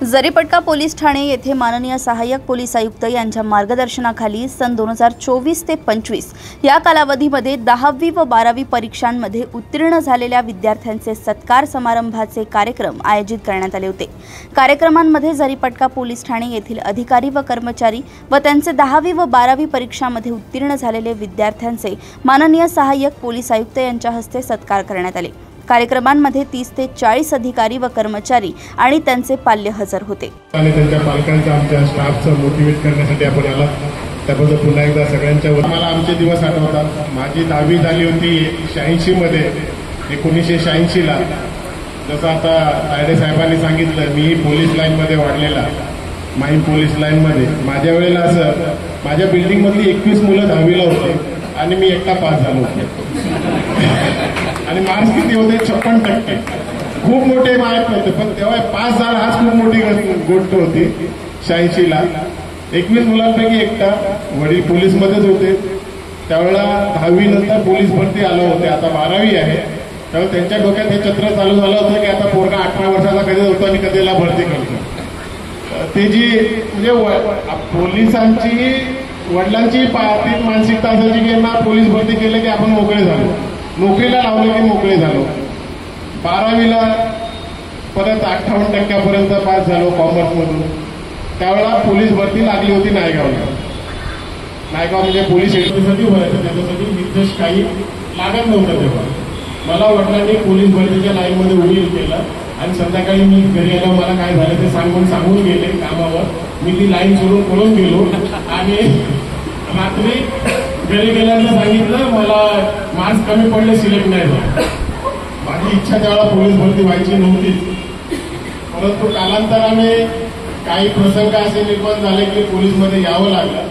Jaripatka police Thane येथे माननीय सहाय्यक पोलीस आयुक्त यांच्या मार्गदर्शनाखाली सन 2024 ते 25 या कालावधीमध्ये 10वी व 12वी परीक्षांमध्ये उत्तीर्ण झालेल्या विद्यार्थ्यांचे सत्कार समारंभाचे कार्यक्रम आयोजित करण्यात आले होते। कार्यक्रमांमध्ये जरीपटका पोलीस ठाणे येथील अधिकारी व कर्मचारी व त्यांचे 10वी व 12वी परीक्षांमध्ये उत्तीर्ण झालेले विद्यार्थ्यांचे माननीय सहाय्यक पोलीस आयुक्त यांच्या हस्ते सत्कार करण्यात आले। कार्यक्रमांमध्ये 30 ते 40 अधिकारी व कर्मचारी आणि त्यांचे पाल्य हजर होते। आणि त्यांच्या पालकांचा आमच्या स्टाफचं मोटिवेट करण्यासाठी आपण आला, त्याबद्दल पुन्हा एकदा सगळ्यांच्या मला आमचे दिवस आठवतात। माझी 10वी झाली होती 86 मध्ये, 1986 ला। जसं आता तायडे साहेबांनी सांगितलं, मी पोलीस लाईन मध्ये वाढलेला, माहीम पोलीस लाईन मध्ये। माझ्या वेळेला असं माझ्या बिल्डिंग मधली 21 मुलं 10वी ला होते आणि मी एकटा पास झालो होतो आणि मार्क्स किती होते? 56%। खूप मोठे मार्क होते, पण तेव्हा पास झाला हाच खूप मोठी गोष्ट होती। 86 ला 21 मुलांपैकी एकटा, वडील पोलीस मध्येच होते त्यावेळेला। 10वी नंतर पोलीस भरती आलं होते, आता 12वी आहे, त्यावेळेला त्यांच्या डोक्यात हे चक्र चालू झालं होतं की आता पोरगा 18 वर्षाचा कधी होतो आणि कधीला भरती करतो। ते जी म्हणजे पोलिसांची वडिलांची मानसिकता असायची की यांना पोलीस भरती केलं की आपण मोकळे झालो, नोकरीला लावलं की मोकळे झालो। 12वीला परत 58% पास झालो कॉमर्समधून। त्यावेळेला पोलीस भरती लागली होती नायगावला। नायगाव म्हणजे पोलीस एंट्रीसाठी भरायचं, त्याच्यासाठी निर्देश काही लागत नव्हतं तेव्हा। मला वडिलांनी पोलीस भरतीच्या लाईनमध्ये उडी केलं आणि संध्याकाळी मी घरी आलो, मला काय झालं ते सांगून गेले कामावर। मी ती लाईन सोडून पळून गेलो आणि रात्री घरी गेल्यानंतर सांगितलं मला मार्क्स कमी पडले, सिलेक्ट नाही झालं। माझी इच्छा त्यावेळेला पोलीस भरती व्हायची नव्हती, परंतु कालांतराने काही प्रसंग असे निर्माण झाले की पोलीसमध्ये यावं लागलं।